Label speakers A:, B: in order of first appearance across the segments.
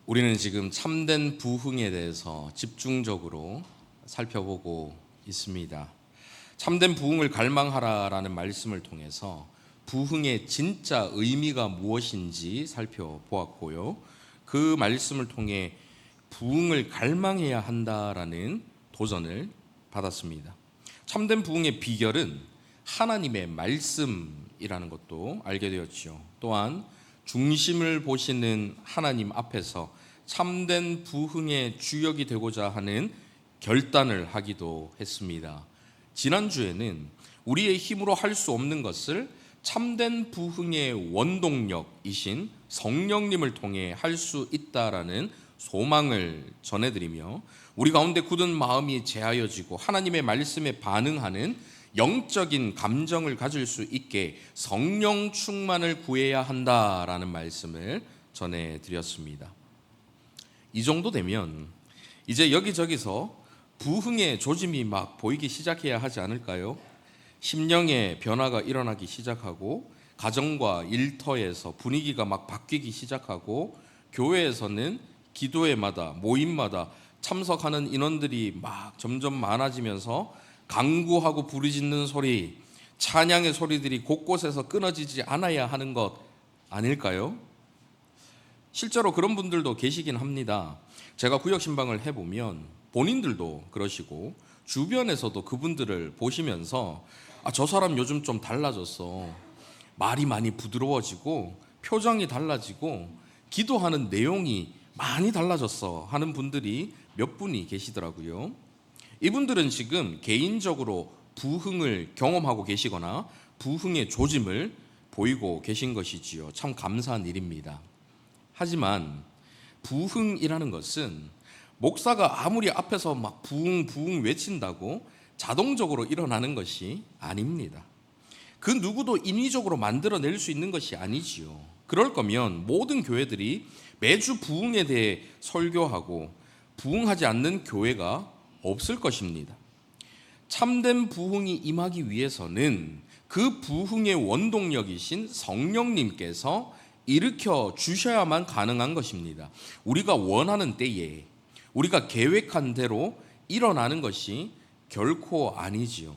A: 우리는 지금 참된 부흥에 대해서 집중적으로 살펴보고 있습니다. 참된 부흥을 갈망하라라는 말씀을 통해서 부흥의 진짜 의미가 무엇인지 살펴보았고요. 그 말씀을 통해 부흥을 갈망해야 한다라는 도전을 받았습니다. 참된 부흥의 비결은 하나님의 말씀이라는 것도 알게 되었죠. 또한 중심을 보시는 하나님 앞에서 참된 부흥의 주역이 되고자 하는 결단을 하기도 했습니다. 지난주에는 우리의 힘으로 할 수 없는 것을 참된 부흥의 원동력이신 성령님을 통해 할 수 있다라는 소망을 전해드리며 우리 가운데 굳은 마음이 제하여지고 하나님의 말씀에 반응하는 영적인 감정을 가질 수 있게 성령 충만을 구해야 한다라는 말씀을 전해드렸습니다. 이 정도 되면 이제 여기저기서 부흥의 조짐이 막 보이기 시작해야 하지 않을까요? 심령의 변화가 일어나기 시작하고 가정과 일터에서 분위기가 막 바뀌기 시작하고 교회에서는 기도회마다 모임마다 참석하는 인원들이 막 점점 많아지면서 강구하고 부르짖는 소리, 찬양의 소리들이 곳곳에서 끊어지지 않아야 하는 것 아닐까요? 실제로 그런 분들도 계시긴 합니다. 제가 구역신방을 해보면 본인들도 그러시고 주변에서도 그분들을 보시면서 저 사람 요즘 좀 달라졌어. 말이 많이 부드러워지고 표정이 달라지고 기도하는 내용이 많이 달라졌어 하는 분들이 몇 분이 계시더라고요. 이분들은 지금 개인적으로 부흥을 경험하고 계시거나 부흥의 조짐을 보이고 계신 것이지요. 참 감사한 일입니다. 하지만 부흥이라는 것은 목사가 아무리 앞에서 막 부흥 외친다고 자동적으로 일어나는 것이 아닙니다. 그 누구도 인위적으로 만들어낼 수 있는 것이 아니지요. 그럴 거면 모든 교회들이 매주 부흥에 대해 설교하고 부흥하지 않는 교회가 없을 것입니다. 참된 부흥이 임하기 위해서는 그 부흥의 원동력이신 성령님께서 일으켜 주셔야만 가능한 것입니다. 우리가 원하는 때에 우리가 계획한 대로 일어나는 것이 결코 아니지요.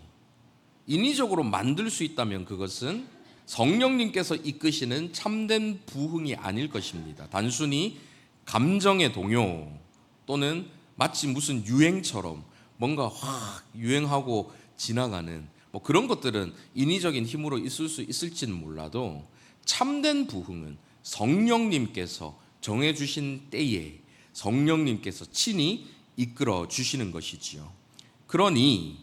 A: 인위적으로 만들 수 있다면 그것은 성령님께서 이끄시는 참된 부흥이 아닐 것입니다. 단순히 감정의 동요 또는 마치 무슨 유행처럼 뭔가 확 유행하고 지나가는 그런 것들은 인위적인 힘으로 있을 수 있을지는 몰라도 참된 부흥은 성령님께서 정해주신 때에 성령님께서 친히 이끌어 주시는 것이지요. 그러니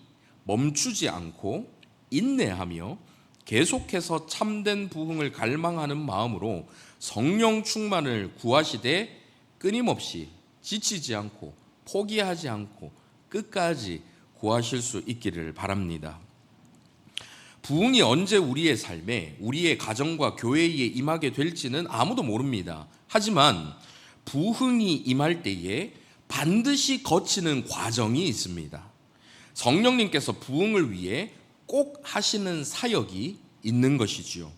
A: 멈추지 않고 인내하며 계속해서 참된 부흥을 갈망하는 마음으로 성령 충만을 구하시되 끊임없이 지치지 않고 포기하지 않고 끝까지 구하실 수 있기를 바랍니다. 부흥이 언제 우리의 삶에 우리의 가정과 교회에 임하게 될지는 아무도 모릅니다. 하지만 부흥이 임할 때에 반드시 거치는 과정이 있습니다. 성령님께서 부흥을 위해 꼭 하시는 사역이 있는 것이지요.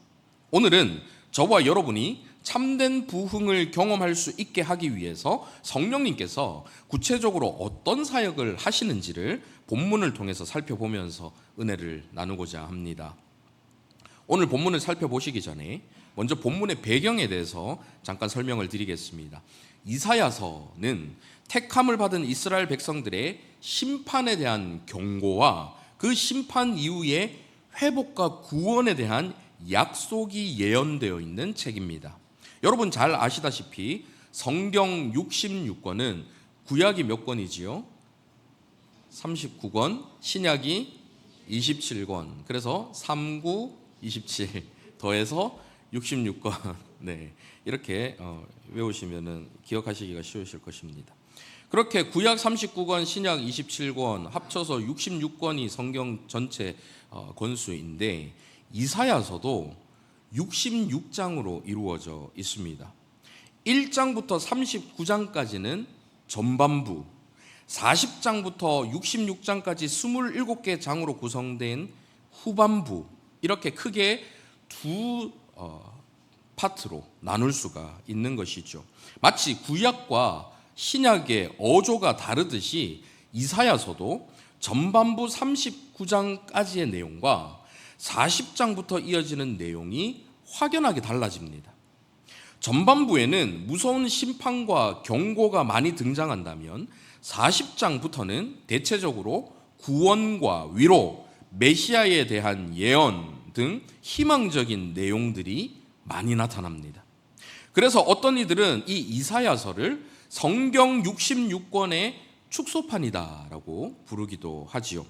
A: 오늘은 저와 여러분이 참된 부흥을 경험할 수 있게 하기 위해서 성령님께서 구체적으로 어떤 사역을 하시는지를 본문을 통해서 살펴보면서 은혜를 나누고자 합니다. 오늘 본문을 살펴보시기 전에 먼저 본문의 배경에 대해서 잠깐 설명을 드리겠습니다. 이사야서는 택함을 받은 이스라엘 백성들의 심판에 대한 경고와 그 심판 이후의 회복과 구원에 대한 약속이 예언되어 있는 책입니다. 여러분 잘 아시다시피 성경 66권은 구약이 몇 권이지요? 39권, 신약이 27권. 그래서 39, 27 더해서 66권. 네, 이렇게 외우시면 기억하시기가 쉬우실 것입니다. 그렇게 구약 39권, 신약 27권 합쳐서 66권이 성경 전체 권수인데 이사야서도 66장으로 이루어져 있습니다. 1장부터 39장까지는 전반부, 40장부터 66장까지 27개 장으로 구성된 후반부, 이렇게 크게 두 파트로 나눌 수가 있는 것이죠. 마치 구약과 신약의 어조가 다르듯이 이사야서도 전반부 39장까지의 내용과 40장부터 이어지는 내용이 확연하게 달라집니다. 전반부에는 무서운 심판과 경고가 많이 등장한다면 40장부터는 대체적으로 구원과 위로, 메시아에 대한 예언 등 희망적인 내용들이 많이 나타납니다. 그래서 어떤 이들은 이 이사야서를 성경 66권의 축소판이다라고 부르기도 하지요.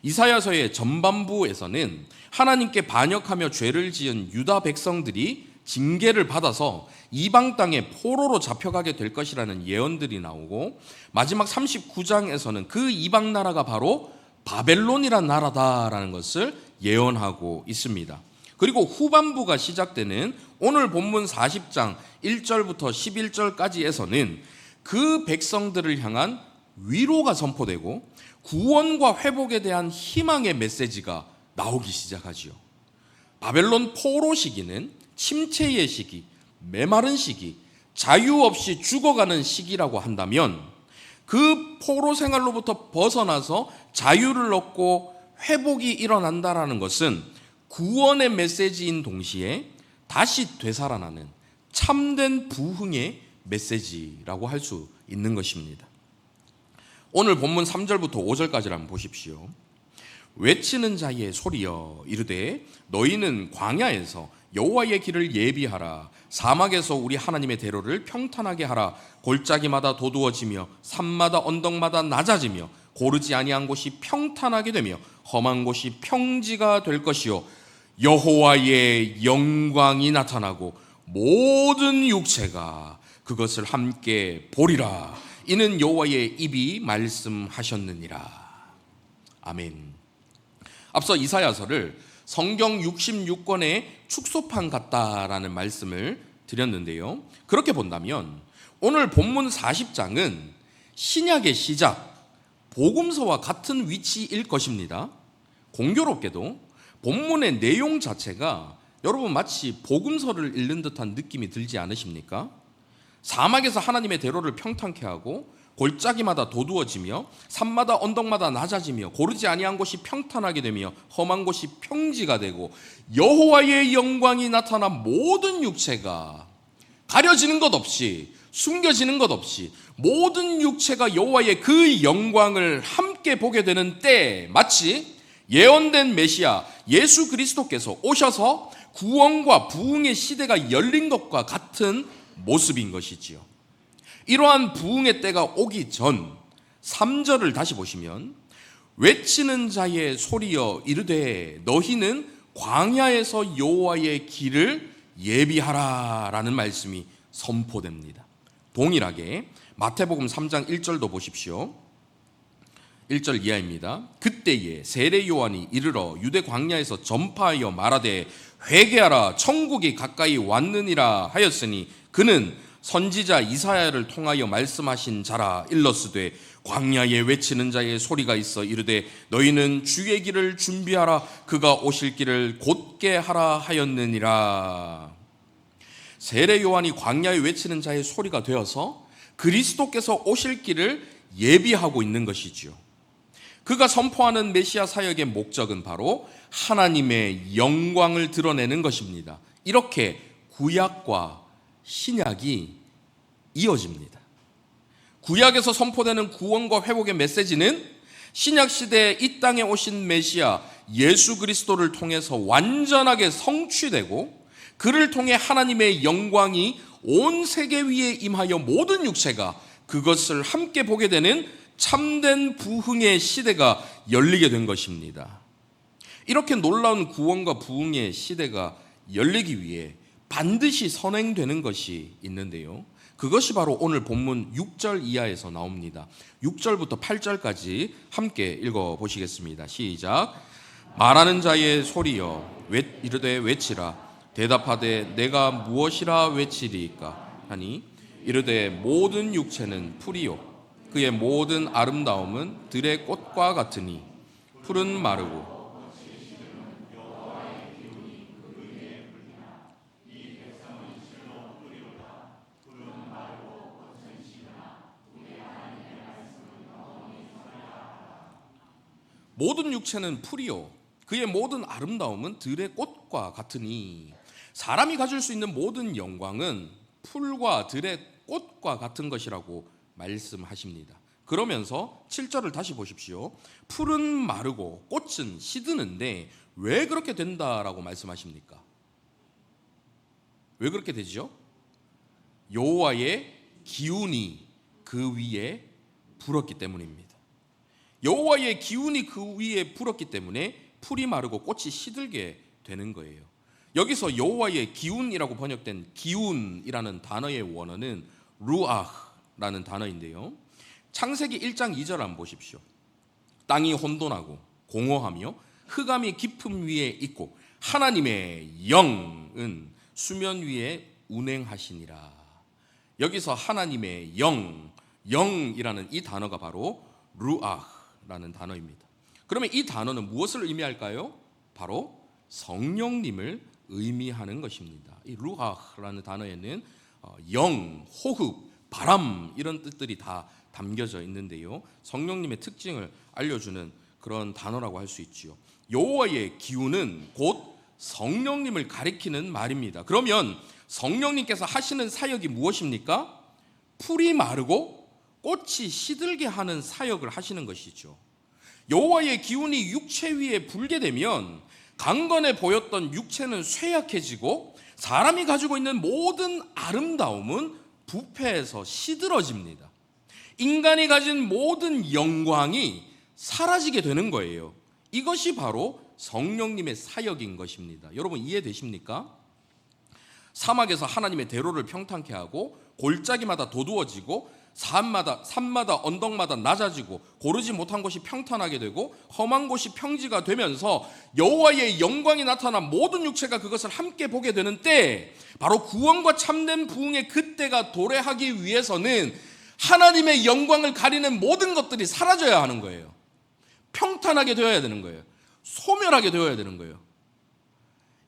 A: 이사야서의 전반부에서는 하나님께 반역하며 죄를 지은 유다 백성들이 징계를 받아서 이방 땅에 포로로 잡혀가게 될 것이라는 예언들이 나오고, 마지막 39장에서는 그 이방 나라가 바로 바벨론이란 나라다라는 것을 예언하고 있습니다. 그리고 후반부가 시작되는 오늘 본문 40장 1절부터 11절까지에서는 그 백성들을 향한 위로가 선포되고 구원과 회복에 대한 희망의 메시지가 나오기 시작하지요. 바벨론 포로 시기는 침체의 시기, 메마른 시기, 자유 없이 죽어가는 시기라고 한다면, 그 포로 생활로부터 벗어나서 자유를 얻고 회복이 일어난다라는 것은 구원의 메시지인 동시에 다시 되살아나는 참된 부흥의 메시지라고 할 수 있는 것입니다. 오늘 본문 3절부터 5절까지를 한번 보십시오. 외치는 자의 소리여 이르되 너희는 광야에서 여호와의 길을 예비하라. 사막에서 우리 하나님의 대로를 평탄하게 하라. 골짜기마다 도두어지며 산마다 언덕마다 낮아지며 고르지 아니한 곳이 평탄하게 되며 험한 곳이 평지가 될 것이요 여호와의 영광이 나타나고 모든 육체가 그것을 함께 보리라. 이는 여호와의 입이 말씀하셨느니라. 아멘. 앞서 이사야서를 성경 66권의 축소판 같다라는 말씀을 드렸는데요, 그렇게 본다면 오늘 본문 40장은 신약의 시작, 복음서와 같은 위치일 것입니다. 공교롭게도 본문의 내용 자체가 여러분 마치 복음서를 읽는 듯한 느낌이 들지 않으십니까? 사막에서 하나님의 대로를 평탄케 하고 골짜기마다 도두어지며 산마다 언덕마다 낮아지며 고르지 아니한 곳이 평탄하게 되며 험한 곳이 평지가 되고 여호와의 영광이 나타나 모든 육체가 가려지는 것 없이 숨겨지는 것 없이 모든 육체가 여호와의 그 영광을 함께 보게 되는 때, 마치 예언된 메시아 예수 그리스도께서 오셔서 구원과 부흥의 시대가 열린 것과 같은 모습인 것이지요. 이러한 부흥의 때가 오기 전 3절을 다시 보시면 외치는 자의 소리여 이르되 너희는 광야에서 여호와의 길을 예비하라 라는 말씀이 선포됩니다. 동일하게 마태복음 3장 1절도 보십시오. 1절 이하입니다. 그때에 세례 요한이 이르러 유대 광야에서 전파하여 말하되 회개하라 천국이 가까이 왔느니라 하였으니 그는 선지자 이사야를 통하여 말씀하신 자라. 일러스되 광야에 외치는 자의 소리가 있어 이르되 너희는 주의 길을 준비하라. 그가 오실 길을 곧게 하라 하였느니라. 세례 요한이 광야에 외치는 자의 소리가 되어서 그리스도께서 오실 길을 예비하고 있는 것이지요. 그가 선포하는 메시아 사역의 목적은 바로 하나님의 영광을 드러내는 것입니다. 이렇게 구약과 신약이 이어집니다. 구약에서 선포되는 구원과 회복의 메시지는 신약 시대에 이 땅에 오신 메시아 예수 그리스도를 통해서 완전하게 성취되고, 그를 통해 하나님의 영광이 온 세계 위에 임하여 모든 육체가 그것을 함께 보게 되는 참된 부흥의 시대가 열리게 된 것입니다. 이렇게 놀라운 구원과 부흥의 시대가 열리기 위해 반드시 선행되는 것이 있는데요, 그것이 바로 오늘 본문 6절 이하에서 나옵니다. 6절부터 8절까지 함께 읽어보시겠습니다. 시작. 말하는 자의 소리여 이르되 외치라. 대답하되 내가 무엇이라 외치리이까 하니 이르되 모든 육체는 풀이요 그의 모든 아름다움은 들의 꽃과 같으니 풀은 마르고 모든 육체는 풀이요 그의 모든 아름다움은 들의 꽃과 같으니 사람이 가질 수 있는 모든 영광은 풀과 들의 꽃과 같은 것이라고 말씀하십니다. 그러면서 7절을 다시 보십시오. 풀은 마르고 꽃은 시드는데 왜 그렇게 된다라고 말씀하십니까? 왜 그렇게 되죠? 여호와의 기운이 그 위에 불었기 때문입니다. 여호와의 기운이 그 위에 불었기 때문에 풀이 마르고 꽃이 시들게 되는 거예요. 여기서 여호와의 기운이라고 번역된 기운이라는 단어의 원어는 루아흐라는 단어인데요. 창세기 1장 2절 한번 보십시오. 땅이 혼돈하고 공허하며 흑암이 깊음 위에 있고 하나님의 영은 수면 위에 운행하시니라. 여기서 하나님의 영이라는 이 단어가 바로 루아흐라는 단어입니다. 그러면 이 단어는 무엇을 의미할까요? 바로 성령님을 의미하는 것입니다. 이 루아흐라는 단어에는 영, 호흡, 바람 이런 뜻들이 다 담겨져 있는데요. 성령님의 특징을 알려주는 그런 단어라고 할 수 있지요. 여호와의 기운은 곧 성령님을 가리키는 말입니다. 그러면 성령님께서 하시는 사역이 무엇입니까? 풀이 마르고 꽃이 시들게 하는 사역을 하시는 것이죠. 여호와의 기운이 육체 위에 불게 되면 강건해 보였던 육체는 쇠약해지고 사람이 가지고 있는 모든 아름다움은 부패해서 시들어집니다. 인간이 가진 모든 영광이 사라지게 되는 거예요. 이것이 바로 성령님의 사역인 것입니다. 여러분 이해되십니까? 사막에서 하나님의 대로를 평탄케 하고 골짜기마다 도두어지고 산마다 언덕마다 낮아지고 고르지 못한 곳이 평탄하게 되고 험한 곳이 평지가 되면서 여호와의 영광이 나타나 모든 육체가 그것을 함께 보게 되는 때, 바로 구원과 참된 부흥의 그때가 도래하기 위해서는 하나님의 영광을 가리는 모든 것들이 사라져야 하는 거예요. 평탄하게 되어야 되는 거예요. 소멸하게 되어야 되는 거예요.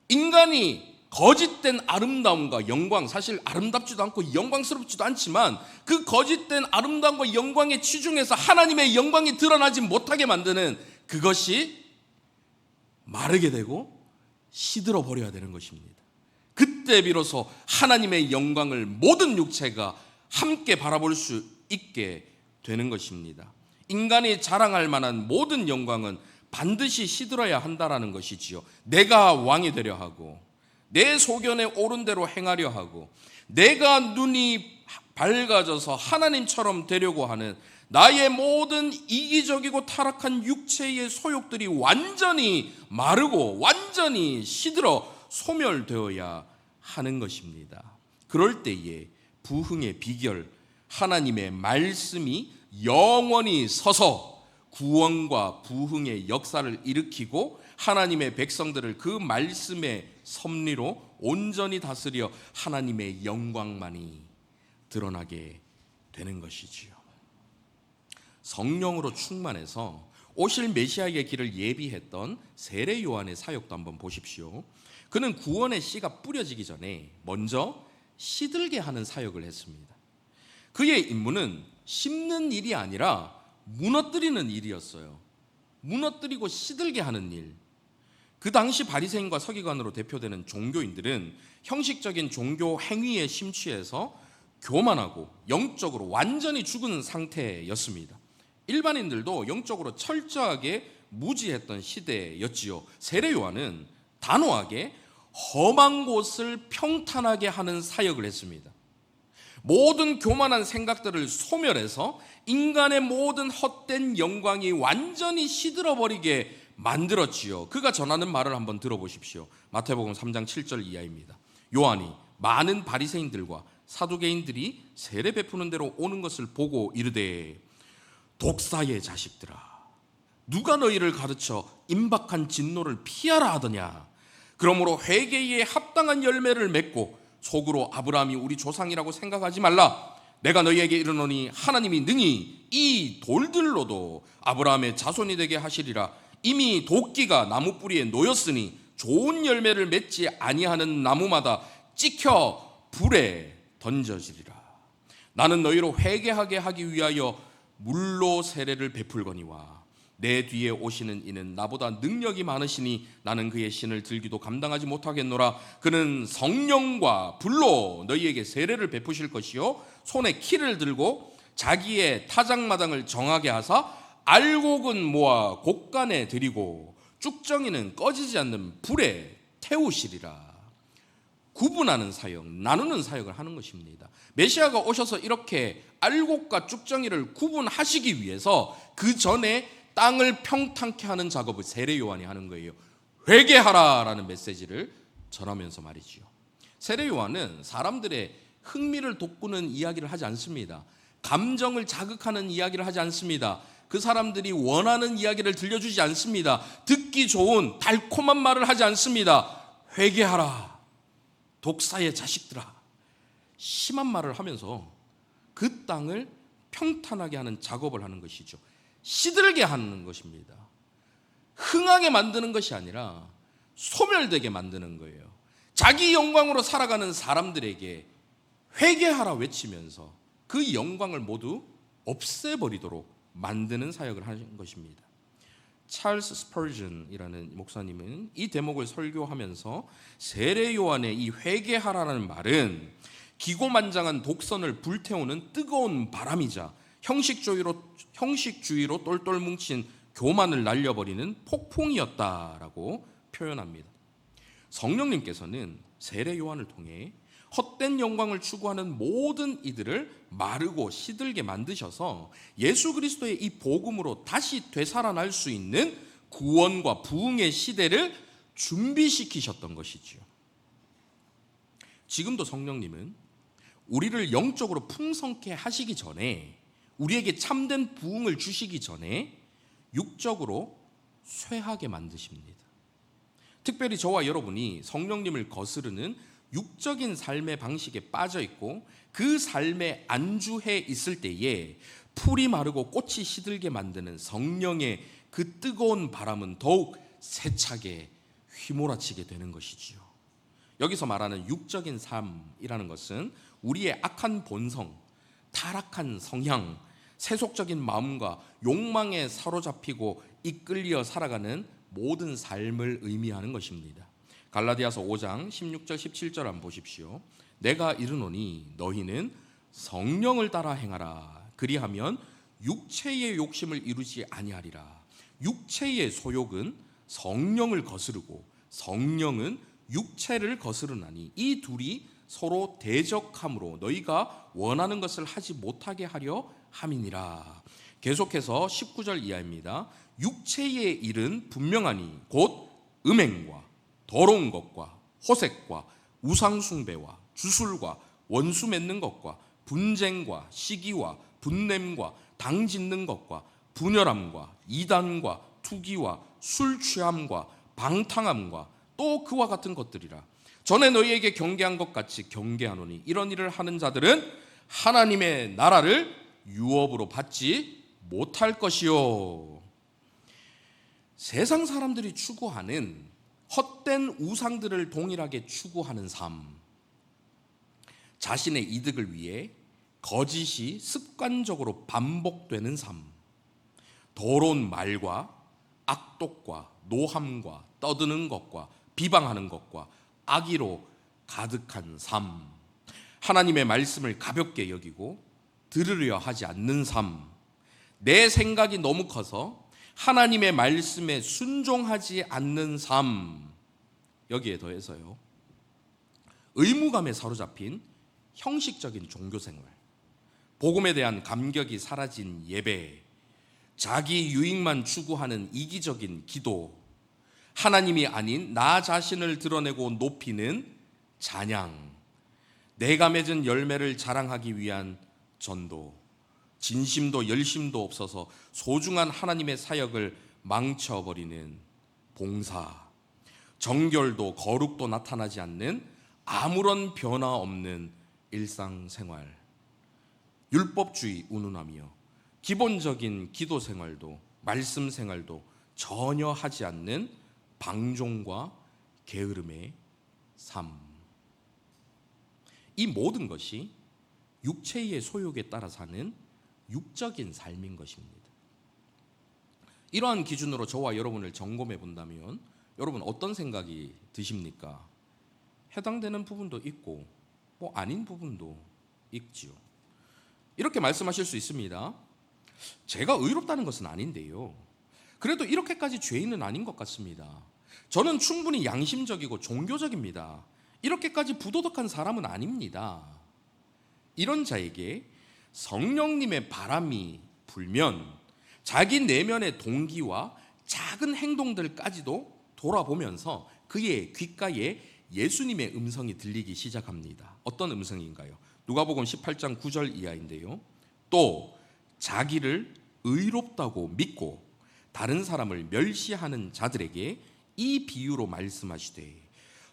A: 인간이 거짓된 아름다움과 영광, 사실 아름답지도 않고 영광스럽지도 않지만 그 거짓된 아름다움과 영광에 치중해서 하나님의 영광이 드러나지 못하게 만드는 그것이 마르게 되고 시들어 버려야 되는 것입니다. 그때 비로소 하나님의 영광을 모든 육체가 함께 바라볼 수 있게 되는 것입니다. 인간이 자랑할 만한 모든 영광은 반드시 시들어야 한다라는 것이지요. 내가 왕이 되려 하고 내 소견에 옳은 대로 행하려 하고 내가 눈이 밝아져서 하나님처럼 되려고 하는 나의 모든 이기적이고 타락한 육체의 소욕들이 완전히 마르고 완전히 시들어 소멸되어야 하는 것입니다. 그럴 때에 부흥의 비결, 하나님의 말씀이 영원히 서서 구원과 부흥의 역사를 일으키고 하나님의 백성들을 그 말씀의 섭리로 온전히 다스려 하나님의 영광만이 드러나게 되는 것이지요. 성령으로 충만해서 오실 메시아의 길을 예비했던 세례 요한의 사역도 한번 보십시오. 그는 구원의 씨가 뿌려지기 전에 먼저 시들게 하는 사역을 했습니다. 그의 임무는 심는 일이 아니라 무너뜨리는 일이었어요. 무너뜨리고 시들게 하는 일. 그 당시 바리새인과 서기관으로 대표되는 종교인들은 형식적인 종교 행위에 심취해서 교만하고 영적으로 완전히 죽은 상태였습니다. 일반인들도 영적으로 철저하게 무지했던 시대였지요. 세례 요한은 단호하게 험한 곳을 평탄하게 하는 사역을 했습니다. 모든 교만한 생각들을 소멸해서 인간의 모든 헛된 영광이 완전히 시들어버리게 만들었지요. 그가 전하는 말을 한번 들어보십시오. 마태복음 3장 7절 이하입니다. 요한이 많은 바리새인들과 사두개인들이 세례 베푸는 대로 오는 것을 보고 이르되, 독사의 자식들아, 누가 너희를 가르쳐 임박한 진노를 피하라 하더냐. 그러므로 회개에 합당한 열매를 맺고 속으로 아브라함이 우리 조상이라고 생각하지 말라. 내가 너희에게 이르노니 하나님이 능히 이 돌들로도 아브라함의 자손이 되게 하시리라. 이미 도끼가 나무 뿌리에 놓였으니 좋은 열매를 맺지 아니하는 나무마다 찍혀 불에 던져지리라. 나는 너희로 회개하게 하기 위하여 물로 세례를 베풀거니와 내 뒤에 오시는 이는 나보다 능력이 많으시니 나는 그의 신을 들기도 감당하지 못하겠노라. 그는 성령과 불로 너희에게 세례를 베푸실 것이요 손에 키를 들고 자기의 타작마당을 정하게 하사 알곡은 모아 곡간에 들이고 쭉정이는 꺼지지 않는 불에 태우시리라. 구분하는 사역, 나누는 사역을 하는 것입니다. 메시아가 오셔서 이렇게 알곡과 쭉정이를 구분하시기 위해서 그 전에 땅을 평탄케 하는 작업을 세례 요한이 하는 거예요. 회개하라라는 메시지를 전하면서 말이지요. 세례 요한은 사람들의 흥미를 돋구는 이야기를 하지 않습니다. 감정을 자극하는 이야기를 하지 않습니다. 그 사람들이 원하는 이야기를 들려주지 않습니다. 듣기 좋은 달콤한 말을 하지 않습니다. 회개하라, 독사의 자식들아, 심한 말을 하면서 그 땅을 평탄하게 하는 작업을 하는 것이죠. 시들게 하는 것입니다. 흥하게 만드는 것이 아니라 소멸되게 만드는 거예요. 자기 영광으로 살아가는 사람들에게 회개하라 외치면서 그 영광을 모두 없애버리도록 만드는 사역을 하는 것입니다. 찰스 스퍼전이라는 목사님은 이 대목을 설교하면서 세례 요한의 이 회개하라는 말은 기고만장한 독선을 불태우는 뜨거운 바람이자 형식주의로 똘똘 뭉친 교만을 날려버리는 폭풍이었다라고 표현합니다. 성령님께서는 세례 요한을 통해 헛된 영광을 추구하는 모든 이들을 마르고 시들게 만드셔서 예수 그리스도의 이 복음으로 다시 되살아날 수 있는 구원과 부흥의 시대를 준비시키셨던 것이지요. 지금도 성령님은 우리를 영적으로 풍성케 하시기 전에, 우리에게 참된 부흥을 주시기 전에 육적으로 쇠하게 만드십니다. 특별히 저와 여러분이 성령님을 거스르는 육적인 삶의 방식에 빠져 있고 그 삶에 안주해 있을 때에 풀이 마르고 꽃이 시들게 만드는 성령의 그 뜨거운 바람은 더욱 세차게 휘몰아치게 되는 것이지요. 여기서 말하는 육적인 삶이라는 것은 우리의 악한 본성, 타락한 성향, 세속적인 마음과 욕망에 사로잡히고 이끌려 살아가는 모든 삶을 의미하는 것입니다. 갈라디아서 5장 16절 17절 한번 보십시오. 내가 이르노니 너희는 성령을 따라 행하라. 그리하면 육체의 욕심을 이루지 아니하리라. 육체의 소욕은 성령을 거스르고 성령은 육체를 거스르나니 이 둘이 서로 대적함으로 너희가 원하는 것을 하지 못하게 하려 함이니라. 계속해서 19절 이하입니다. 육체의 일은 분명하니 곧 음행과 더러운 것과 호색과 우상숭배와 주술과 원수 맺는 것과 분쟁과 시기와 분냄과 당 짓는 것과 분열함과 이단과 투기와 술 취함과 방탕함과 또 그와 같은 것들이라. 전에 너희에게 경계한 것 같이 경계하노니 이런 일을 하는 자들은 하나님의 나라를 유업으로 받지 못할 것이요. 세상 사람들이 추구하는 헛된 우상들을 동일하게 추구하는 삶, 자신의 이득을 위해 거짓이 습관적으로 반복되는 삶, 더러운 말과 악독과 노함과 떠드는 것과 비방하는 것과 악의로 가득한 삶, 하나님의 말씀을 가볍게 여기고 들으려 하지 않는 삶, 내 생각이 너무 커서 하나님의 말씀에 순종하지 않는 삶, 여기에 더해서요 의무감에 사로잡힌 형식적인 종교생활, 복음에 대한 감격이 사라진 예배, 자기 유익만 추구하는 이기적인 기도, 하나님이 아닌 나 자신을 드러내고 높이는 찬양, 내가 맺은 열매를 자랑하기 위한 전도, 진심도 열심도 없어서 소중한 하나님의 사역을 망쳐버리는 봉사, 정결도 거룩도 나타나지 않는 아무런 변화 없는 일상생활, 율법주의 운운하며 기본적인 기도 생활도 말씀 생활도 전혀 하지 않는 방종과 게으름의 삶, 이 모든 것이 육체의 소욕에 따라 사는 육적인 삶인 것입니다. 이러한 기준으로 저와 여러분을 점검해 본다면 여러분 어떤 생각이 드십니까? 해당되는 부분도 있고 아닌 부분도 있지요. 이렇게 말씀하실 수 있습니다. 제가 의롭다는 것은 아닌데요, 그래도 이렇게까지 죄인은 아닌 것 같습니다. 저는 충분히 양심적이고 종교적입니다. 이렇게까지 부도덕한 사람은 아닙니다. 이런 자에게 성령님의 바람이 불면 자기 내면의 동기와 작은 행동들까지도 돌아보면서 그의 귓가에 예수님의 음성이 들리기 시작합니다. 어떤 음성인가요? 누가복음 18장 9절 이하인데요. 또 자기를 의롭다고 믿고 다른 사람을 멸시하는 자들에게 이 비유로 말씀하시되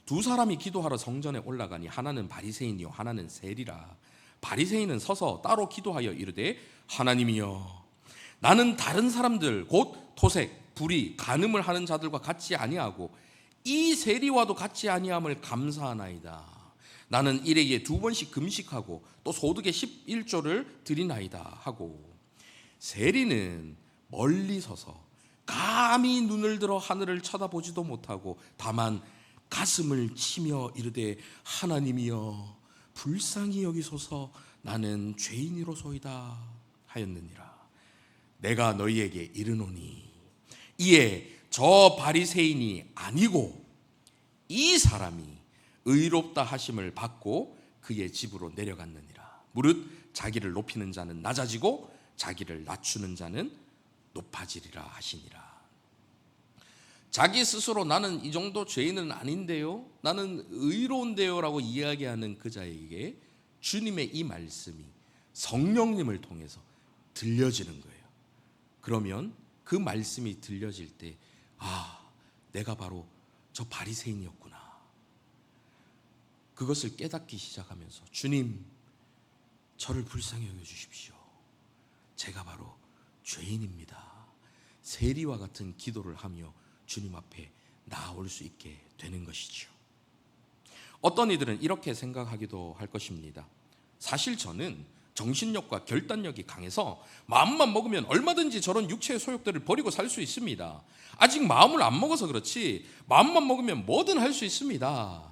A: 두 사람이 기도하러 성전에 올라가니 하나는 바리새인이요 하나는 세리라. 바리새인은 서서 따로 기도하여 이르되 하나님이여, 나는 다른 사람들 곧 토색, 불의, 간음을 하는 자들과 같이 아니하고 이 세리와도 같이 아니함을 감사하나이다. 나는 일에게 2번씩 금식하고 또 소득의 11조를 드리나이다 하고, 세리는 멀리 서서 감히 눈을 들어 하늘을 쳐다보지도 못하고 다만 가슴을 치며 이르되 하나님이여 불쌍히 여기소서 나는 죄인이로소이다 하였느니라. 내가 너희에게 이르노니 이에 저 바리새인이 아니고 이 사람이 의롭다 하심을 받고 그의 집으로 내려갔느니라. 무릇 자기를 높이는 자는 낮아지고 자기를 낮추는 자는 높아지리라 하시니라. 자기 스스로 나는 이 정도 죄인은 아닌데요, 나는 의로운데요 라고 이야기하는 그 자에게 주님의 이 말씀이 성령님을 통해서 들려지는 거예요. 그러면 그 말씀이 들려질 때 내가 바로 저 바리새인이었구나. 그것을 깨닫기 시작하면서 주님, 저를 불쌍히 여겨주십시오. 제가 바로 죄인입니다. 세리와 같은 기도를 하며 주님 앞에 나아올 수 있게 되는 것이죠. 어떤 이들은 이렇게 생각하기도 할 것입니다. 사실 저는 정신력과 결단력이 강해서 마음만 먹으면 얼마든지 저런 육체의 소욕들을 버리고 살 수 있습니다. 아직 마음을 안 먹어서 그렇지 마음만 먹으면 뭐든 할 수 있습니다.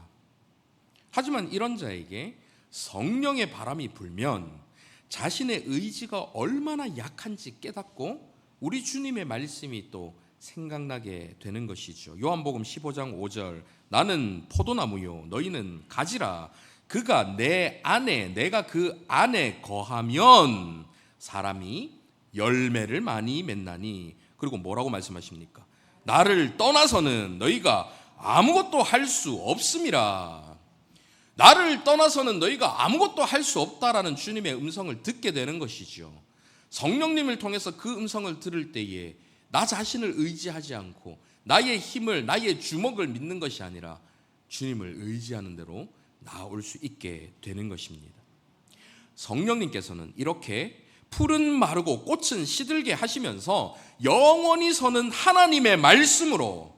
A: 하지만 이런 자에게 성령의 바람이 불면 자신의 의지가 얼마나 약한지 깨닫고 우리 주님의 말씀이 또 생각나게 되는 것이죠. 요한복음 15장 5절 나는 포도나무요 너희는 가지라. 그가 내 안에 내가 그 안에 거하면 사람이 열매를 많이 맺나니. 그리고 뭐라고 말씀하십니까? 나를 떠나서는 너희가 아무것도 할 수 없음이라. 나를 떠나서는 너희가 아무것도 할 수 없다라는 주님의 음성을 듣게 되는 것이죠. 성령님을 통해서 그 음성을 들을 때에 나 자신을 의지하지 않고 나의 힘을 나의 주먹을 믿는 것이 아니라 주님을 의지하는 대로 나아올 수 있게 되는 것입니다. 성령님께서는 이렇게 풀은 마르고 꽃은 시들게 하시면서 영원히 서는 하나님의 말씀으로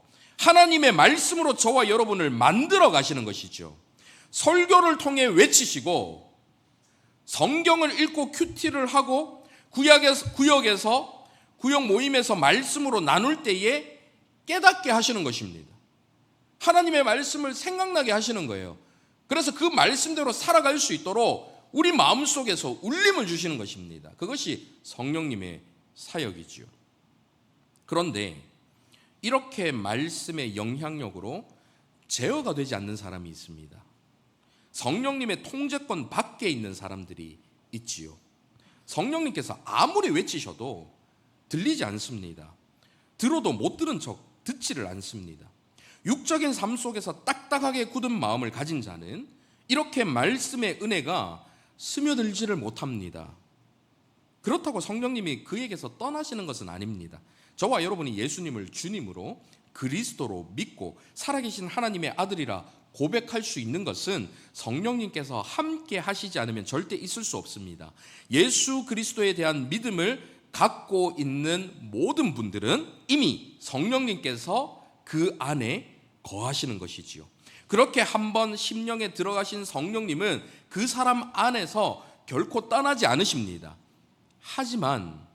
A: 저와 여러분을 만들어 가시는 것이죠. 설교를 통해 외치시고 성경을 읽고 큐티를 하고 구역 모임에서 말씀으로 나눌 때에 깨닫게 하시는 것입니다. 하나님의 말씀을 생각나게 하시는 거예요. 그래서 그 말씀대로 살아갈 수 있도록 우리 마음속에서 울림을 주시는 것입니다. 그것이 성령님의 사역이지요. 그런데 이렇게 말씀의 영향력으로 제어가 되지 않는 사람이 있습니다. 성령님의 통제권 밖에 있는 사람들이 있지요. 성령님께서 아무리 외치셔도 들리지 않습니다. 들어도 못 들은 척 듣지를 않습니다. 육적인 삶 속에서 딱딱하게 굳은 마음을 가진 자는 이렇게 말씀의 은혜가 스며들지를 못합니다. 그렇다고 성령님이 그에게서 떠나시는 것은 아닙니다. 저와 여러분이 예수님을 주님으로 그리스도로 믿고 살아계신 하나님의 아들이라 고백할 수 있는 것은 성령님께서 함께 하시지 않으면 절대 있을 수 없습니다. 예수 그리스도에 대한 믿음을 갖고 있는 모든 분들은 이미 성령님께서 그 안에 거하시는 것이지요. 그렇게 한번 심령에 들어가신 성령님은 그 사람 안에서 결코 떠나지 않으십니다. 하지만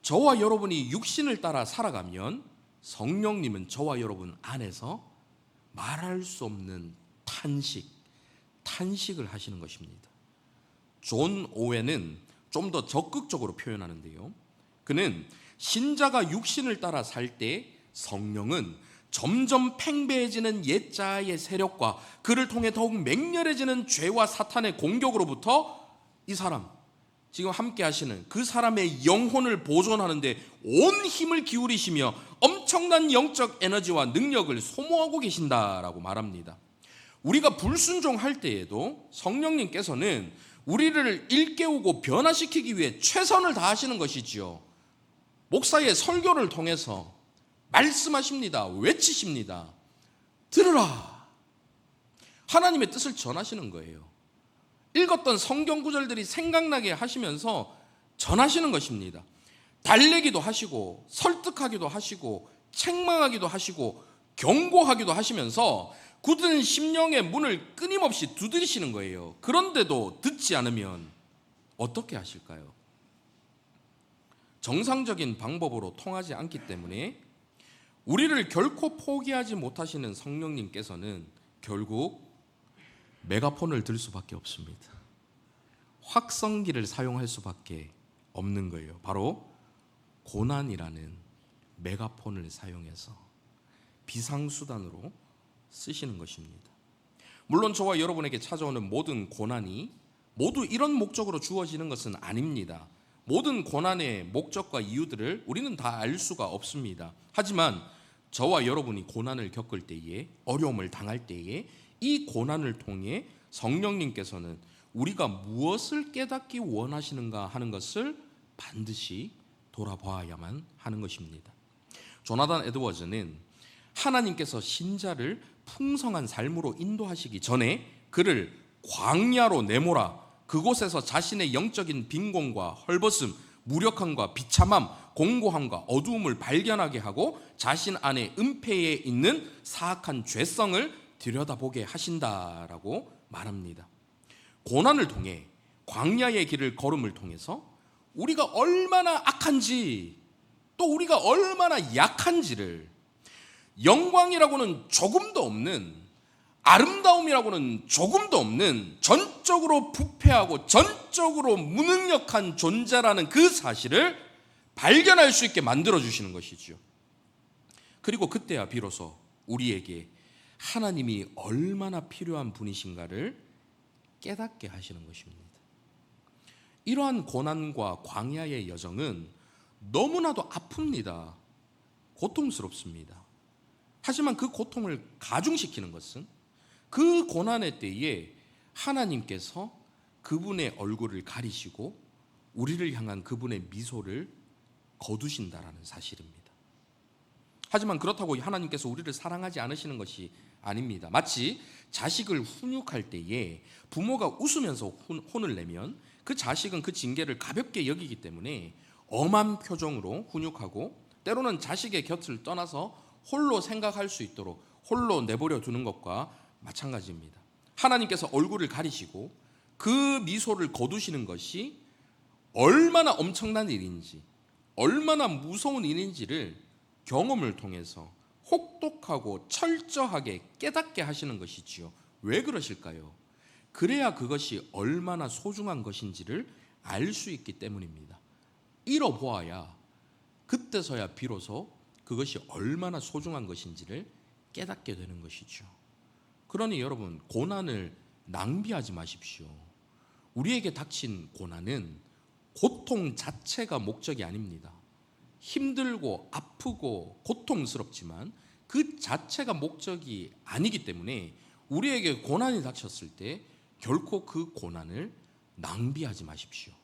A: 저와 여러분이 육신을 따라 살아가면 성령님은 저와 여러분 안에서 말할 수 없는 탄식을 하시는 것입니다. 존 오웬은 좀 더 적극적으로 표현하는데요. 그는 신자가 육신을 따라 살 때 성령은 점점 팽배해지는 옛자의 세력과 그를 통해 더욱 맹렬해지는 죄와 사탄의 공격으로부터 이 사람, 지금 함께 하시는 그 사람의 영혼을 보존하는 데 온 힘을 기울이시며 엄청난 영적 에너지와 능력을 소모하고 계신다라고 말합니다. 우리가 불순종할 때에도 성령님께서는 우리를 일깨우고 변화시키기 위해 최선을 다하시는 것이지요. 목사의 설교를 통해서 말씀하십니다. 외치십니다. 들으라. 하나님의 뜻을 전하시는 거예요. 읽었던 성경 구절들이 생각나게 하시면서 전하시는 것입니다. 달래기도 하시고 설득하기도 하시고 책망하기도 하시고 경고하기도 하시면서 굳은 심령의 문을 끊임없이 두드리시는 거예요. 그런데도 듣지 않으면 어떻게 하실까요? 정상적인 방법으로 통하지 않기 때문에 우리를 결코 포기하지 못하시는 성령님께서는 결국 메가폰을 들 수밖에 없습니다. 확성기를 사용할 수밖에 없는 거예요. 바로 고난이라는 메가폰을 사용해서 비상수단으로 쓰시는 것입니다. 물론 저와 여러분에게 찾아오는 모든 고난이 모두 이런 목적으로 주어지는 것은 아닙니다. 모든 고난의 목적과 이유들을 우리는 다 알 수가 없습니다. 하지만 저와 여러분이 고난을 겪을 때에, 어려움을 당할 때에 이 고난을 통해 성령님께서는 우리가 무엇을 깨닫기 원하시는가 하는 것을 반드시 돌아봐야만 하는 것입니다. 조나단 에드워즈는 하나님께서 신자를 풍성한 삶으로 인도하시기 전에 그를 광야로 내몰아 그곳에서 자신의 영적인 빈곤과 헐벗음, 무력함과 비참함, 공고함과 어두움을 발견하게 하고 자신 안에 은폐에 있는 사악한 죄성을 들여다보게 하신다라고 말합니다. 고난을 통해 광야의 길을 걸음을 통해서 우리가 얼마나 악한지 또 우리가 얼마나 약한지를 영광이라고는 조금도 없는, 아름다움이라고는 조금도 없는 전적으로 부패하고 전적으로 무능력한 존재라는 그 사실을 발견할 수 있게 만들어주시는 것이죠. 그리고 그때야 비로소 우리에게 하나님이 얼마나 필요한 분이신가를 깨닫게 하시는 것입니다. 이러한 고난과 광야의 여정은 너무나도 아픕니다. 고통스럽습니다. 하지만 그 고통을 가중시키는 것은 그 고난의 때에 하나님께서 그분의 얼굴을 가리시고 우리를 향한 그분의 미소를 거두신다라는 사실입니다. 하지만 그렇다고 하나님께서 우리를 사랑하지 않으시는 것이 아닙니다. 마치 자식을 훈육할 때에 부모가 웃으면서 혼을 내면 그 자식은 그 징계를 가볍게 여기기 때문에 엄한 표정으로 훈육하고 때로는 자식의 곁을 떠나서 홀로 생각할 수 있도록 홀로 내버려 두는 것과 마찬가지입니다. 하나님께서 얼굴을 가리시고 그 미소를 거두시는 것이 얼마나 엄청난 일인지, 얼마나 무서운 일인지를 경험을 통해서 혹독하고 철저하게 깨닫게 하시는 것이지요. 왜 그러실까요? 그래야 그것이 얼마나 소중한 것인지를 알 수 있기 때문입니다. 잃어보아야 그때서야 비로소 그것이 얼마나 소중한 것인지를 깨닫게 되는 것이죠. 그러니 여러분, 고난을 낭비하지 마십시오. 우리에게 닥친 고난은 고통 자체가 목적이 아닙니다. 힘들고 아프고 고통스럽지만 그 자체가 목적이 아니기 때문에 우리에게 고난이 닥쳤을 때 결코 그 고난을 낭비하지 마십시오.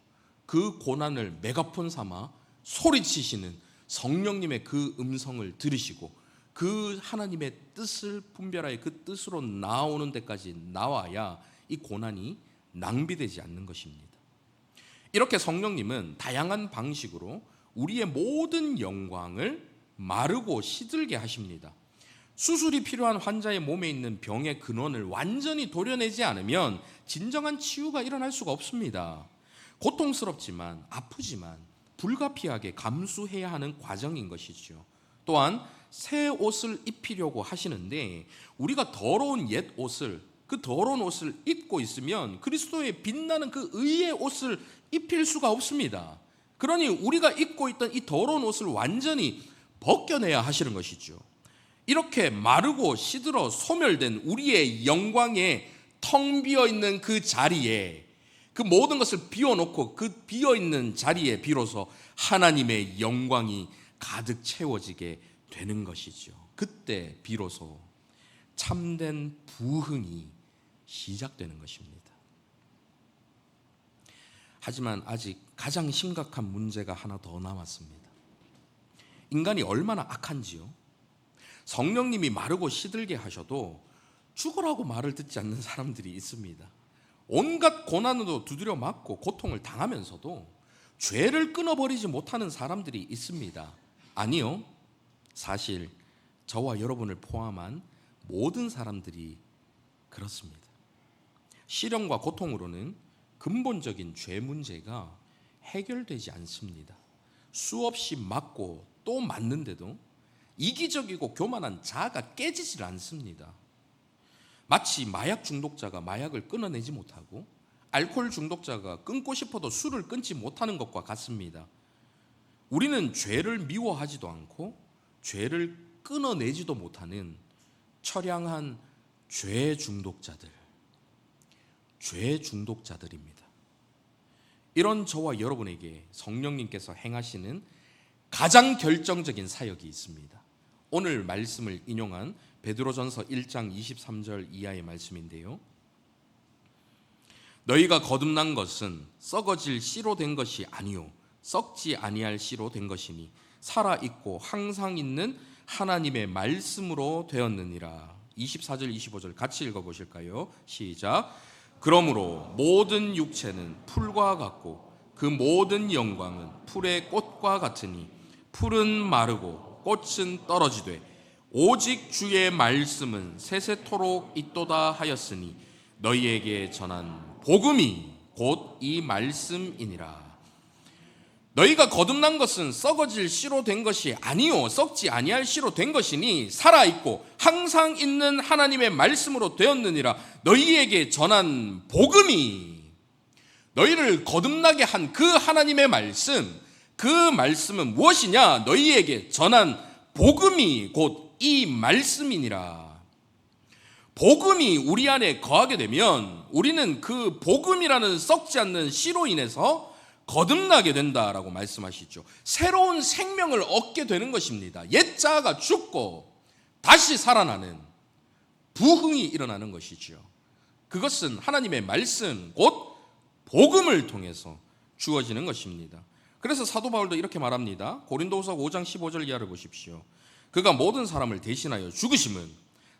A: 그 고난을 메가폰 삼아 소리치시는 성령님의 그 음성을 들으시고 그 하나님의 뜻을 분별하여 그 뜻으로 나오는 데까지 나와야 이 고난이 낭비되지 않는 것입니다. 이렇게 성령님은 다양한 방식으로 우리의 모든 영광을 마르고 시들게 하십니다. 수술이 필요한 환자의 몸에 있는 병의 근원을 완전히 도려내지 않으면 진정한 치유가 일어날 수가 없습니다. 고통스럽지만 아프지만 불가피하게 감수해야 하는 과정인 것이죠. 또한 새 옷을 입히려고 하시는데 우리가 더러운 옛 옷을, 그 더러운 옷을 입고 있으면 그리스도의 빛나는 그 의의 옷을 입힐 수가 없습니다. 그러니 우리가 입고 있던 이 더러운 옷을 완전히 벗겨내야 하시는 것이죠. 이렇게 마르고 시들어 소멸된 우리의 영광에 텅 비어있는 그 자리에, 그 모든 것을 비워놓고 그 비어있는 자리에 비로소 하나님의 영광이 가득 채워지게 되는 것이죠. 그때 비로소 참된 부흥이 시작되는 것입니다. 하지만 아직 가장 심각한 문제가 하나 더 남았습니다. 인간이 얼마나 악한지요. 성령님이 마르고 시들게 하셔도 죽으라고 말을 듣지 않는 사람들이 있습니다. 온갖 고난으로 두드려 맞고 고통을 당하면서도 죄를 끊어버리지 못하는 사람들이 있습니다. 아니요, 사실 저와 여러분을 포함한 모든 사람들이 그렇습니다. 시련과 고통으로는 근본적인 죄 문제가 해결되지 않습니다. 수없이 맞고 또 맞는데도 이기적이고 교만한 자아가 깨지질 않습니다. 마치 마약 중독자가 마약을 끊어내지 못하고 알코올 중독자가 끊고 싶어도 술을 끊지 못하는 것과 같습니다. 우리는 죄를 미워하지도 않고 죄를 끊어내지도 못하는 처량한 죄 중독자들입니다. 이런 저와 여러분에게 성령님께서 행하시는 가장 결정적인 사역이 있습니다. 오늘 말씀을 인용한 베드로전서 1장 23절 이하의 말씀인데요. 너희가 거듭난 것은 썩어질 씨로 된 것이 아니요 썩지 아니할 씨로 된 것이니 살아있고 항상 있는 하나님의 말씀으로 되었느니라. 24절 25절 같이 읽어보실까요? 시작. 그러므로 모든 육체는 풀과 같고 그 모든 영광은 풀의 꽃과 같으니 풀은 마르고 꽃은 떨어지되 오직 주의 말씀은 세세토록 있도다 하였으니 너희에게 전한 복음이 곧 이 말씀이니라. 너희가 거듭난 것은 썩어질 씨로 된 것이 아니요 썩지 아니할 씨로 된 것이니 살아있고 항상 있는 하나님의 말씀으로 되었느니라. 너희에게 전한 복음이, 너희를 거듭나게 한 그 하나님의 말씀, 그 말씀은 무엇이냐? 너희에게 전한 복음이 곧 이 말씀이니라. 복음이 우리 안에 거하게 되면 우리는 그 복음이라는 썩지 않는 씨로 인해서 거듭나게 된다라고 말씀하시죠. 새로운 생명을 얻게 되는 것입니다. 옛 자아가 죽고 다시 살아나는 부흥이 일어나는 것이죠. 그것은 하나님의 말씀 곧 복음을 통해서 주어지는 것입니다. 그래서 사도 바울도 이렇게 말합니다. 고린도후서 5장 15절 이하를 보십시오. 그가 모든 사람을 대신하여 죽으심은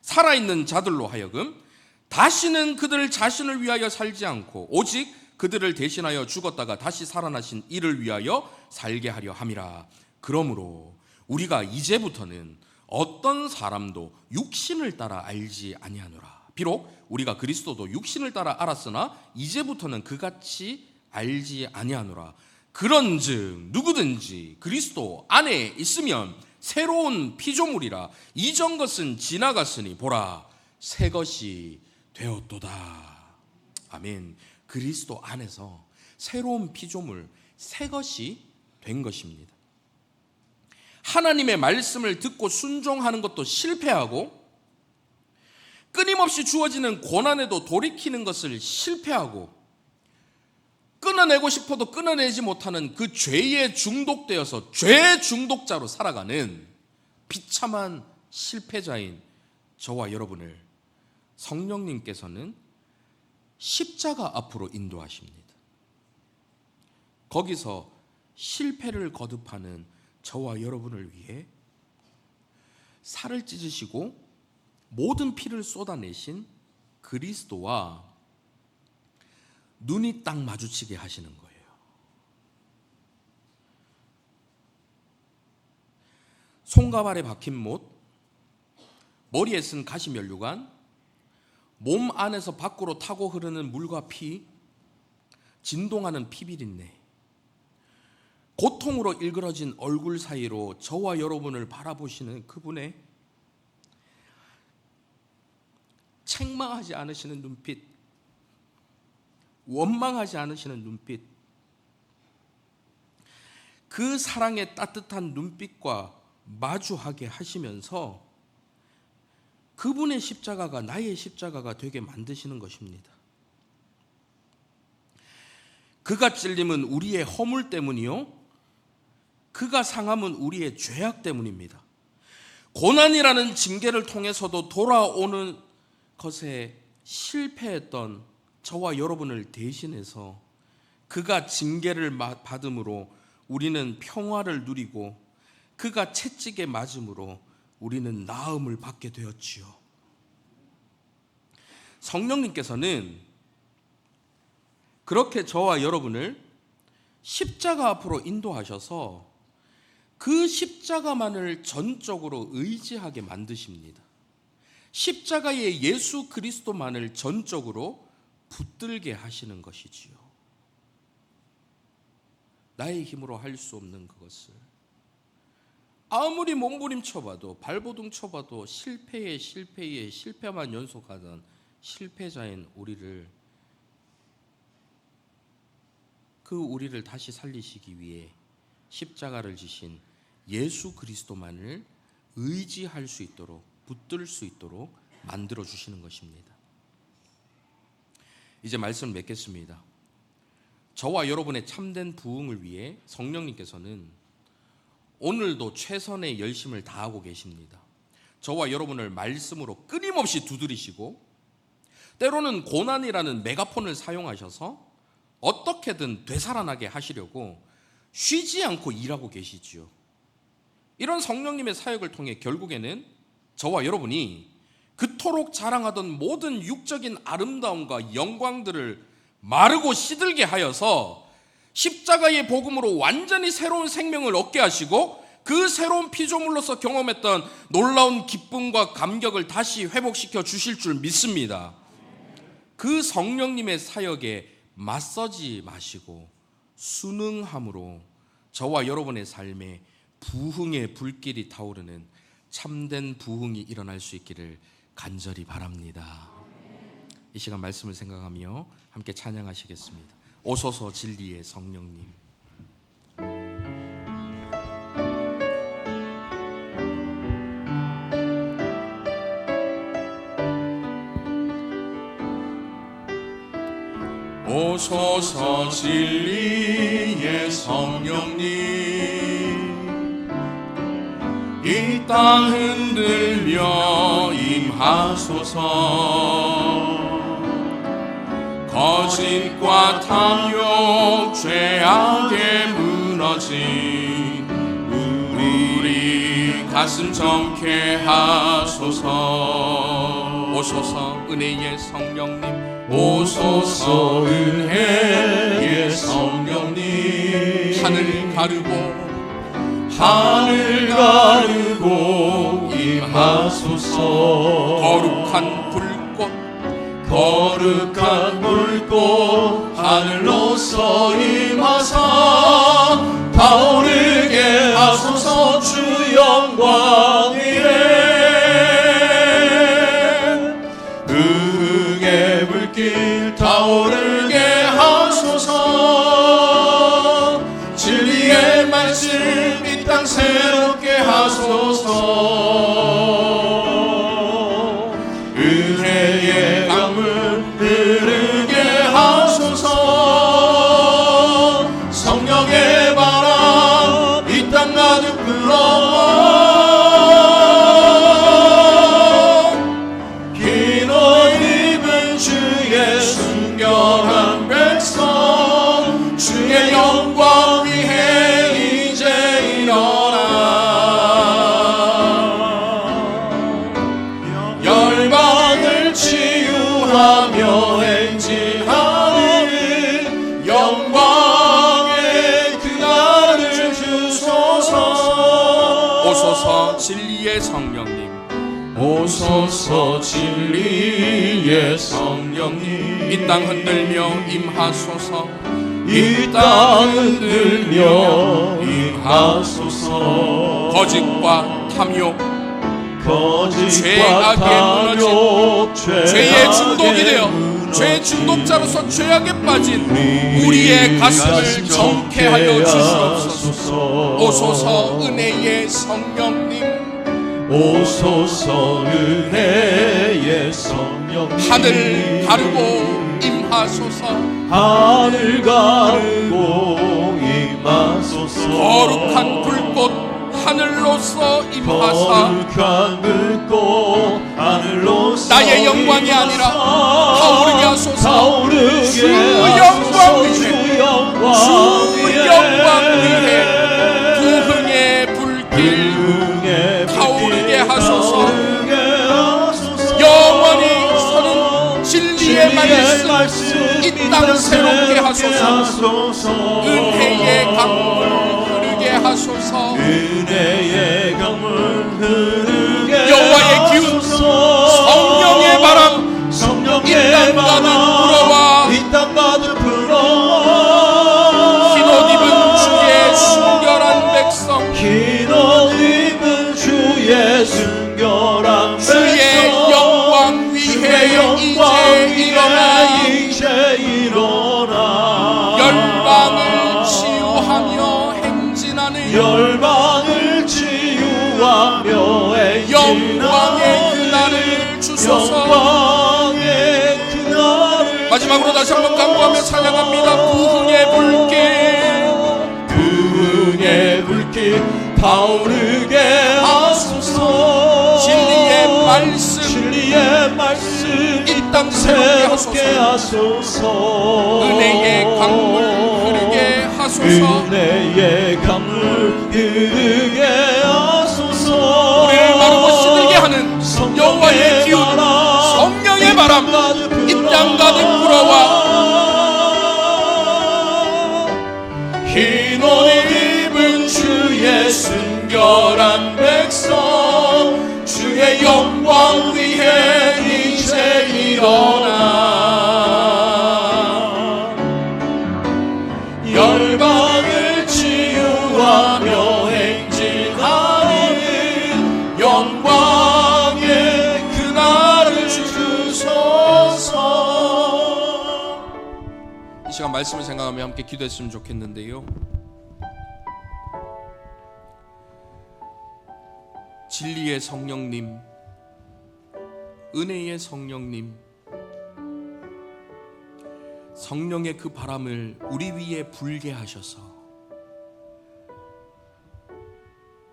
A: 살아있는 자들로 하여금 다시는 그들 자신을 위하여 살지 않고 오직 그들을 대신하여 죽었다가 다시 살아나신 이를 위하여 살게 하려 함이라. 그러므로 우리가 이제부터는 어떤 사람도 육신을 따라 알지 아니하노라. 비록 우리가 그리스도도 육신을 따라 알았으나 이제부터는 그같이 알지 아니하노라. 그런즉 누구든지 그리스도 안에 있으면 새로운 피조물이라. 이전 것은 지나갔으니 보라 새 것이 되었도다. 아멘. 그리스도 안에서 새로운 피조물, 새 것이 된 것입니다. 하나님의 말씀을 듣고 순종하는 것도 실패하고 끊임없이 주어지는 고난에도 돌이키는 것을 실패하고 끊어내고 싶어도 끊어내지 못하는 그 죄에 중독되어서 죄 중독자로 살아가는 비참한 실패자인 저와 여러분을 성령님께서는 십자가 앞으로 인도하십니다. 거기서 실패를 거듭하는 저와 여러분을 위해 살을 찢으시고 모든 피를 쏟아내신 그리스도와 눈이 딱 마주치게 하시는 거예요. 손과 발에 박힌 못, 머리에 쓴 가시면류관, 몸 안에서 밖으로 타고 흐르는 물과 피, 진동하는 피비린내, 고통으로 일그러진 얼굴 사이로 저와 여러분을 바라보시는 그분의 책망하지 않으시는 눈빛, 원망하지 않으시는 눈빛, 그 사랑의 따뜻한 눈빛과 마주하게 하시면서 그분의 십자가가 나의 십자가가 되게 만드시는 것입니다. 그가 찔림은 우리의 허물 때문이요, 그가 상함은 우리의 죄악 때문입니다. 고난이라는 징계를 통해서도 돌아오는 것에 실패했던 저와 여러분을 대신해서 그가 징계를 받음으로 우리는 평화를 누리고, 그가 채찍에 맞음으로 우리는 나음을 받게 되었지요. 성령님께서는 그렇게 저와 여러분을 십자가 앞으로 인도하셔서 그 십자가만을 전적으로 의지하게 만드십니다. 십자가의 예수 그리스도만을 전적으로 붙들게 하시는 것이지요. 나의 힘으로 할 수 없는 그것을, 아무리 몸부림쳐봐도 발버둥 쳐봐도 실패에 실패만 연속하던 실패자인 우리를 다시 살리시기 위해 십자가를 지신 예수 그리스도만을 의지할 수 있도록, 붙들 수 있도록 만들어 주시는 것입니다. 이제 말씀을 맺겠습니다. 저와 여러분의 참된 부흥을 위해 성령님께서는 오늘도 최선의 열심을 다하고 계십니다. 저와 여러분을 말씀으로 끊임없이 두드리시고, 때로는 고난이라는 메가폰을 사용하셔서 어떻게든 되살아나게 하시려고 쉬지 않고 일하고 계시지요. 이런 성령님의 사역을 통해 결국에는 저와 여러분이 그토록 자랑하던 모든 육적인 아름다움과 영광들을 마르고 시들게 하여서 십자가의 복음으로 완전히 새로운 생명을 얻게 하시고, 그 새로운 피조물로서 경험했던 놀라운 기쁨과 감격을 다시 회복시켜 주실 줄 믿습니다. 그 성령님의 사역에 맞서지 마시고 순응함으로 저와 여러분의 삶에 부흥의 불길이 타오르는 참된 부흥이 일어날 수 있기를 간절히 바랍니다. 이 시간 말씀을 생각하며 함께 찬양하시겠습니다. 오소서 진리의 성령님.
B: 오소서 진리의 성령님, 이 땅 흔들며 임하소서. 거짓과 탐욕 죄악에 무너진 우리 가슴 정케 하소서.
A: 오소서 은혜의 성령님,
B: 오소서 은혜의 성령님, 하늘 가르고 임하소서. 거룩한 불꽃 하늘로서 임하사 타오르게 하소서. 주 영광 위에 의의 불길 타오르게 하소서. 진리의 말씀 이 땅 새롭게 하소서. 은혜의 강물 흐르게 하소서. 성령의 바람 이 땅 가득 불어와 흰 옷 입은 주의 순결한 백성, 주의 영광 위에 이제 일어나 열방을 치유하며 행진하는 영광의 그날을 주소서.
A: 오소서 진리의 성령님,
B: 오소서 진리의 성령님,
A: 이 땅 흔들며 임하소서.
B: 이 땅 흔들며 임하소서.
A: 거짓과 탐욕,
B: 거짓과 탐욕,
A: 죄의 중독이 되어 죄의 중독자로서 죄악에 빠진 우리의 가슴을 정케하여 주시옵소서. 오소서 은혜의 성령님,
B: 오소서 은혜의 성령님.
A: 하늘 가르고 임하소서.
B: 하늘 가르고 임하소서.
A: 거룩한 불꽃 하늘로서 임하사
B: 거룩한 불꽃 하늘로서
A: 나의 영광이 아니라 타오르게 하소서.
B: 타오르게
A: 주 영광 위에,
B: 주 영광
A: 주
B: 위에,
A: 영광 위에 부흥의 불길 타오르게 하소서. 영원히 서는 진리의 말씀 이 땅 새롭게 하소서. 은혜의 강물 흐르게 하소서.
B: 은혜의 강물 흐르게
A: 여호와의 기운, 성령의 바람 이 땅 가득 불어와
B: 이 땅 가득 불어와
A: 흰옷 입은 주의 순결한 백성,
B: 흰옷 입은 주의 순결한 백성,
A: 주의 영광 위에 이제 일어나 열방을 치유하며 행진하는
B: 열방을 치유하며
A: 영광의 그날을 주소서.
B: 영광의 그날을
A: 마지막으로 다시 한번 간구하며 찬양합니다. 부흥의 불길,
B: 부흥의 불길 타오르게 하소서.
A: 진리의 말씀
B: 진리의 말씀
A: 이 땅 새롭게
B: 새롭게 하소서.
A: 은혜의 강물 흐르게 하소서.
B: 은혜의 강물 흐르게 하소서.
A: 우리를 마르고 시들게 하는 여호와의 기운, 성령의 바람 이 땅 가득 불어와
B: 흰옷 입은 주의 순결한 백성, 주의 영광 위에 이제 일어나 열방을 치유하며 행진하는 영광의 그날을 주소서.
A: 이 시간 말씀을 생각하며 함께 기도했으면 좋겠는데요. 진리의 성령님, 은혜의 성령님, 성령의 그 바람을 우리 위에 불게 하셔서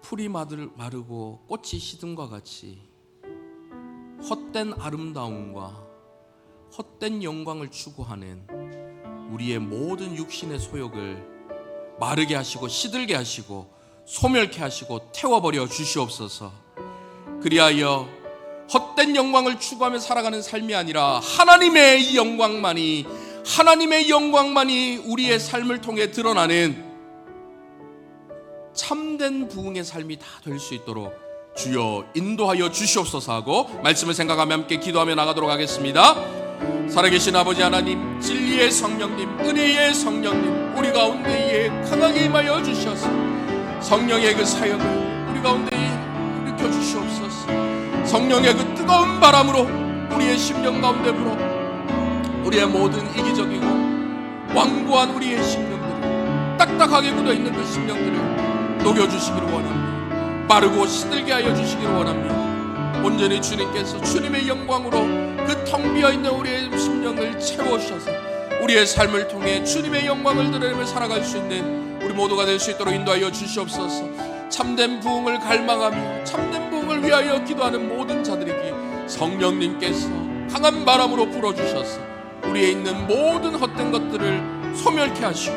A: 풀이 마르고 꽃이 시든과 같이 헛된 아름다움과 헛된 영광을 추구하는 우리의 모든 육신의 소욕을 마르게 하시고 시들게 하시고 소멸케 하시고 태워버려 주시옵소서. 그리하여 헛된 영광을 추구하며 살아가는 삶이 아니라 하나님의 영광만이 우리의 삶을 통해 드러나는 참된 부흥의 삶이 다 될 수 있도록 주여 인도하여 주시옵소서 하고 말씀을 생각하며 함께 기도하며 나가도록 하겠습니다. 살아계신 아버지 하나님, 진리의 성령님, 은혜의 성령님, 우리 가운데에 강하게 임하여 주셔서 성령의 그 사역을 우리 가운데에 일으켜 주시옵소서. 성령의 그 뜨거운 바람으로 우리의 심령 가운데 불어 우리의 모든 이기적이고 완고한 우리의 심령들을, 딱딱하게 굳어있는 그 심령들을 녹여주시기를 원합니다. 마르고 시들게 하여 주시기를 원합니다. 온전히 주님께서 주님의 영광으로 그 텅 비어있는 우리의 심령을 채워주셔서 우리의 삶을 통해 주님의 영광을 드러내며 살아갈 수 있는 우리 모두가 될 수 있도록 인도하여 주시옵소서. 참된 부흥을 갈망하며 참된 부흥을 위하여 기도하는 모든 자들에게 성령님께서 강한 바람으로 불어주셔서 우리에 있는 모든 헛된 것들을 소멸케 하시고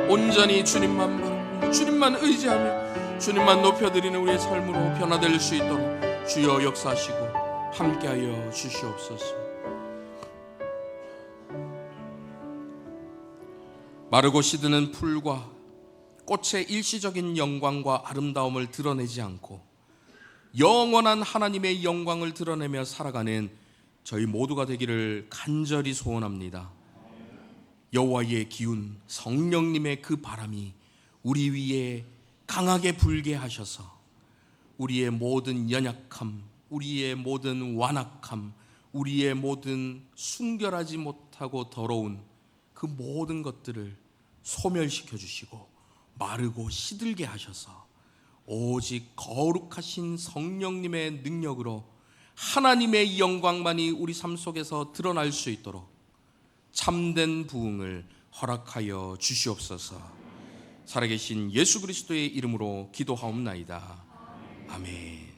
A: 온전히 주님만 바라보며 주님만 의지하며 주님만 높여드리는 우리의 삶으로 변화될 수 있도록 주여 역사하시고 함께하여 주시옵소서. 마르고 시드는 풀과 꽃의 일시적인 영광과 아름다움을 드러내지 않고 영원한 하나님의 영광을 드러내며 살아가는 저희 모두가 되기를 간절히 소원합니다. 여호와의 기운, 성령님의 그 바람이 우리 위에 강하게 불게 하셔서 우리의 모든 연약함, 우리의 모든 완악함, 우리의 모든 순결하지 못하고 더러운 그 모든 것들을 소멸시켜 주시고 마르고 시들게 하셔서 오직 거룩하신 성령님의 능력으로 하나님의 영광만이 우리 삶 속에서 드러날 수 있도록 참된 부흥을 허락하여 주시옵소서. 살아계신 예수 그리스도의 이름으로 기도하옵나이다. 아멘.